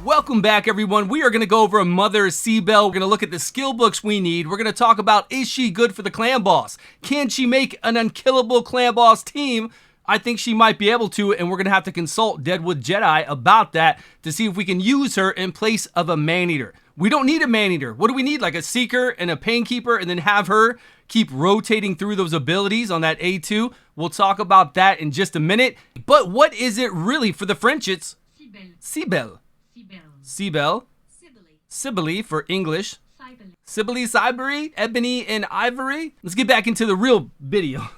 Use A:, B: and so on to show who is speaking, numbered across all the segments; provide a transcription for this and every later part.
A: Welcome back, everyone. We are going to go over Mother Cybele. We're going to look at the skill books we need. We're going to talk about, is she good for the clan boss? Can she make an unkillable clan boss team? I think she might be able to, and we're going to have to consult Deadwood Jedi about that to see if we can use her in place of a man-eater. We don't need a man-eater. What do we need? Like a seeker and a painkeeper, and then have her keep rotating through those abilities on that A2. We'll talk about that in just a minute. But what is it really for the French? It's Cybele. Cybele. Cybele for English. Cybele, Cybele, Ebony, and Ivory. Let's get back into the real video.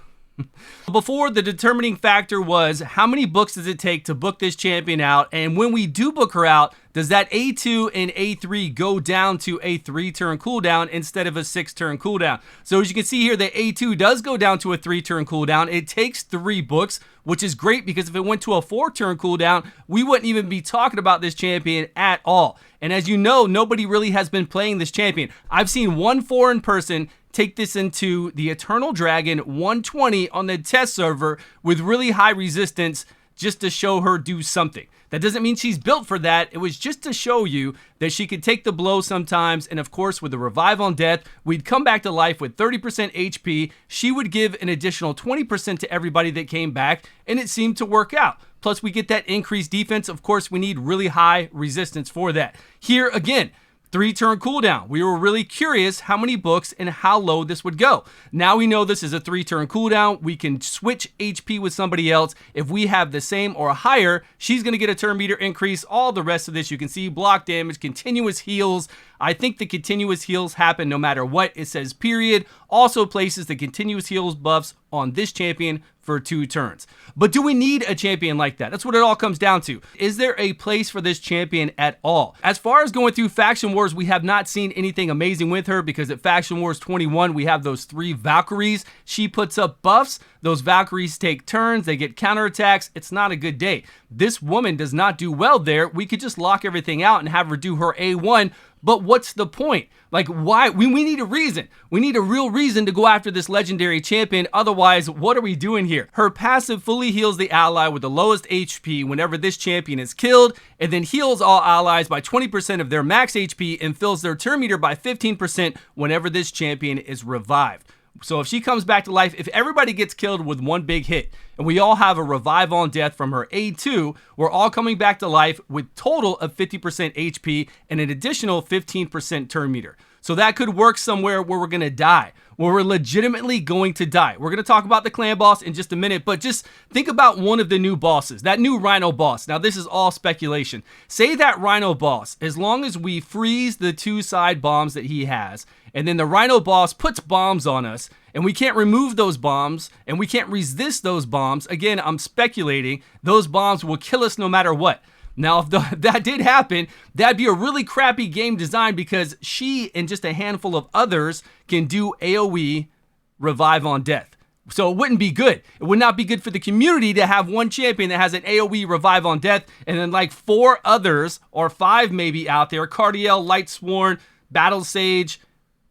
A: Before, the determining factor was how many books does it take to book this champion out, and when we do book her out, does that A2 and A3 go down to a 3-turn cooldown instead of a 6-turn cooldown? So as you can see here, the A2 does go down to a 3-turn cooldown. It takes 3 books, which is great because if it went to a 4-turn cooldown, we wouldn't even be talking about this champion at all. And as you know, nobody really has been playing this champion. I've seen one foreign person take this into the Eternal Dragon 120 on the test server with really high resistance just to show her do something. That doesn't mean she's built for that. It was just to show you that she could take the blow sometimes. And of course, with the Revive on Death, we'd come back to life with 30% HP. She would give an additional 20% to everybody that came back, and it seemed to work out. Plus, we get that increased defense. Of course, we need really high resistance for that. Here again, 3-turn cooldown. We were really curious how many books and how low this would go. Now we know this is a 3-turn cooldown. We can switch HP with somebody else. If we have the same or higher, she's going to get a turn meter increase. All the rest of this you can see, block damage, continuous heals. I think the continuous heals happen no matter what. It says period. Also places the continuous heals buffs on this champion for 2 turns. But do we need a champion like that? That's what it all comes down to. Is there a place for this champion at all? As far as going through Faction Wars, we have not seen anything amazing with her because at Faction Wars 21, we have those 3 Valkyries. She puts up buffs. Those Valkyries take turns. They get counterattacks. It's not a good day. This woman does not do well there. We could just lock everything out and have her do her A1. But what's the point? Like, why? We need a reason. We need a real reason to go after this legendary champion. Otherwise, what are we doing here? Her passive fully heals the ally with the lowest HP whenever this champion is killed, and then heals all allies by 20% of their max HP and fills their turn meter by 15% whenever this champion is revived. So if she comes back to life, if everybody gets killed with one big hit, and we all have a Revive on Death from her A2, we're all coming back to life with total of 50% HP and an additional 15% turn meter. So that could work somewhere where we're going to die, where we're legitimately going to die. We're going to talk about the clan boss in just a minute, but just think about one of the new bosses, that new Rhino boss. Now, this is all speculation. Say that Rhino boss, as long as we freeze the 2 side bombs that he has, and then the Rhino boss puts bombs on us, and we can't remove those bombs, and we can't resist those bombs. Again, I'm speculating. Those bombs will kill us no matter what. Now, if that did happen, that'd be a really crappy game design because she and just a handful of others can do AoE Revive on Death. So it wouldn't be good. It would not be good for the community to have one champion that has an AoE Revive on Death and then like 4 others or 5 maybe out there. Cardiel, Lightsworn, Battle Sage,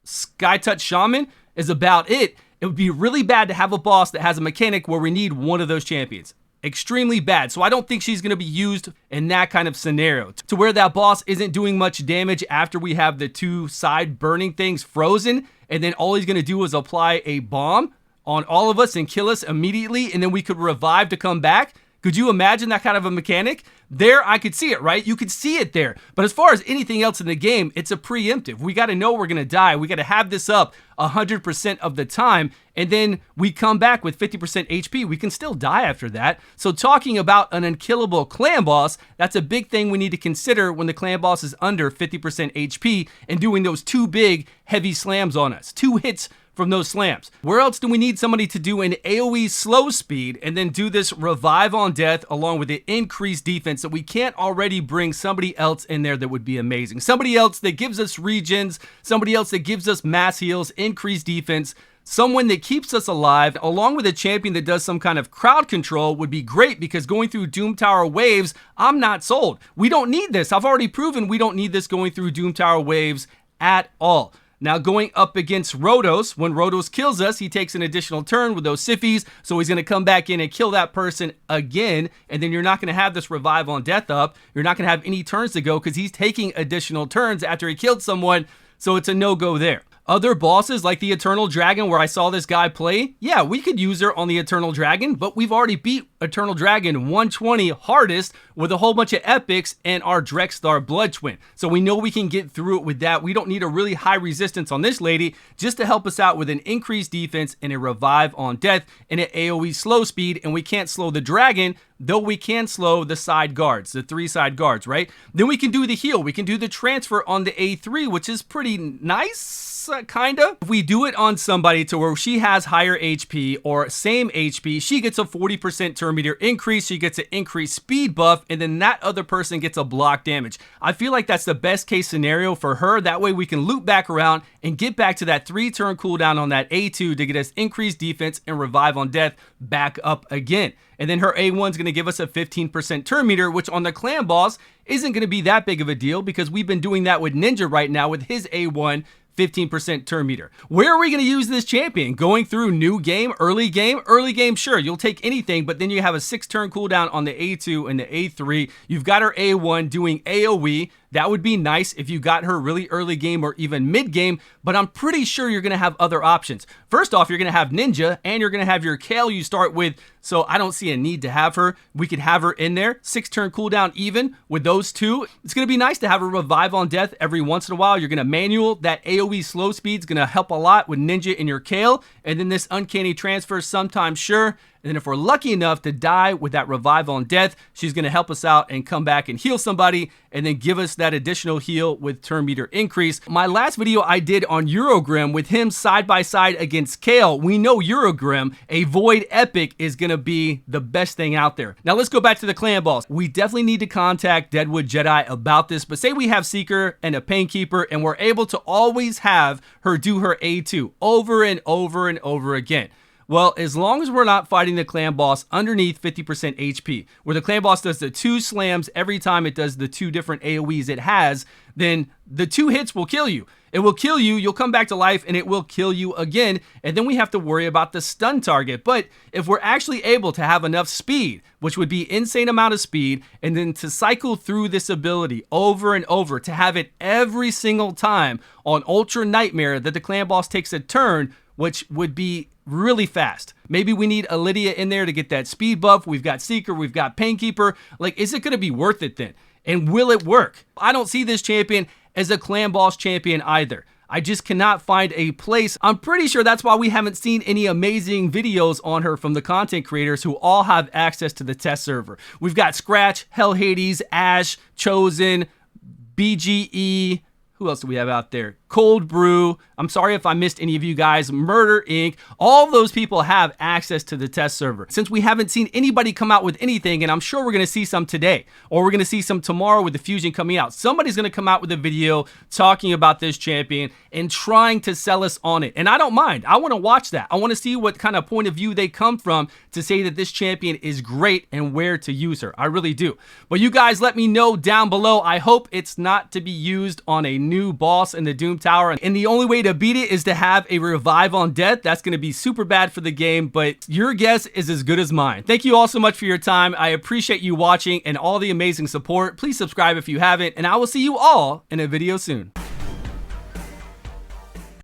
A: Skytouch Shaman is about it. It would be really bad to have a boss that has a mechanic where we need one of those champions. Extremely bad. So I don't think she's going to be used in that kind of scenario to where that boss isn't doing much damage after we have the 2 side burning things frozen. And then all he's going to do is apply a bomb on all of us and kill us immediately. And then we could revive to come back. Could you imagine that kind of a mechanic? There, I could see it, right? You could see it there. But as far as anything else in the game, it's a preemptive. We got to know we're going to die. We got to have this up 100% of the time. And then we come back with 50% HP. We can still die after that. So talking about an unkillable clan boss, that's a big thing we need to consider when the clan boss is under 50% HP and doing those 2 big heavy slams on us. 2 hits from those slams. Where else do we need somebody to do an AoE slow speed and then do this Revive on Death along with the increased defense that we can't already bring somebody else in there that would be amazing? Somebody else that gives us regions, somebody else that gives us mass heals, increased defense, someone that keeps us alive, along with a champion that does some kind of crowd control would be great because going through Doom Tower waves, I'm not sold. We don't need this. I've already proven we don't need this going through Doom Tower waves at all. Now going up against Rotos, when Rotos kills us, he takes an additional turn with those Siffies, so he's going to come back in and kill that person again, and then you're not going to have this revive on death up. You're not going to have any turns to go because he's taking additional turns after he killed someone, so it's a no-go there. Other bosses like the Eternal Dragon, where I saw this guy play, yeah, we could use her on the Eternal Dragon, but we've already beat Eternal Dragon 120 hardest with a whole bunch of epics and our Drexstar Blood Twin. So we know we can get through it with that. We don't need a really high resistance on this lady just to help us out with an increased defense and a revive on death and an AoE slow speed, and we can't slow the dragon, though we can slow the side guards, the 3 side guards, right? Then we can do the heal. We can do the transfer on the A3, which is pretty nice. Kinda. If we do it on somebody to where she has higher HP or same HP, she gets a 40% turn meter increase, she gets an increased speed buff, and then that other person gets a block damage. I feel like that's the best case scenario for her. That way we can loop back around and get back to that 3 turn cooldown on that A2 to get us increased defense and revive on death back up again. And then her A1 is going to give us a 15% turn meter, which on the clan boss isn't going to be that big of a deal because we've been doing that with Ninja right now with his A1 15% turn meter. Where are we going to use this champion? Going through new game, early game? Early game, sure, you'll take anything, but then you have a 6 turn cooldown on the A2 and the A3. You've got her A1 doing AoE. That would be nice if you got her really early game or even mid game, but I'm pretty sure you're going to have other options. First off, you're going to have Ninja and you're going to have your Kale you start with, so I don't see a need to have her. We could have her in there, 6 turn cooldown even with those two. It's going to be nice to have a revive on death every once in a while. You're going to manual. That AoE slow speed is going to help a lot with Ninja and your Kale, and then this uncanny transfer sometimes, sure. And then if we're lucky enough to die with that revive on death, she's going to help us out and come back and heal somebody and then give us that additional heal with turn meter increase. My last video I did on Eurogrim with him side by side against Kale. We know Eurogrim, a Void Epic, is going to be the best thing out there. Now let's go back to the clan boss. We definitely need to contact Deadwood Jedi about this, but say we have Seeker and a Painkeeper and we're able to always have her do her A2 over and over and over again. Well, as long as we're not fighting the clan boss underneath 50% HP, where the clan boss does the 2 slams every time it does the 2 different AoEs it has, then the 2 hits will kill you. It will kill you, you'll come back to life, and it will kill you again, and then we have to worry about the stun target. But if we're actually able to have enough speed, which would be insane amount of speed, and then to cycle through this ability over and over, to have it every single time on Ultra Nightmare that the clan boss takes a turn, which would be really fast. Maybe we need a Lydia in there to get that speed buff. We've got Seeker, we've got Painkeeper. Like, is it going to be worth it then? And will it work? I don't see this champion as a clan boss champion either. I just cannot find a place. I'm pretty sure that's why we haven't seen any amazing videos on her from the content creators who all have access to the test server. We've got Scratch, Hell Hades, Ash, Chosen, BGE. Who else do we have out there? Cold Brew. I'm sorry if I missed any of you guys. Murder Inc. All of those people have access to the test server. Since we haven't seen anybody come out with anything, and I'm sure we're going to see some today, or we're going to see some tomorrow with the Fusion coming out. Somebody's going to come out with a video talking about this champion and trying to sell us on it. And I don't mind. I want to watch that. I want to see what kind of point of view they come from to say that this champion is great and where to use her. I really do. But you guys let me know down below. I hope it's not to be used on a new boss in the Doom Tower. And the only way to beat it is to have a revive on death. That's going to be super bad for the game, but your guess is as good as mine. Thank you all so much for your time. I appreciate you watching and all the amazing support. Please subscribe if you haven't, and I will see you all in a video soon.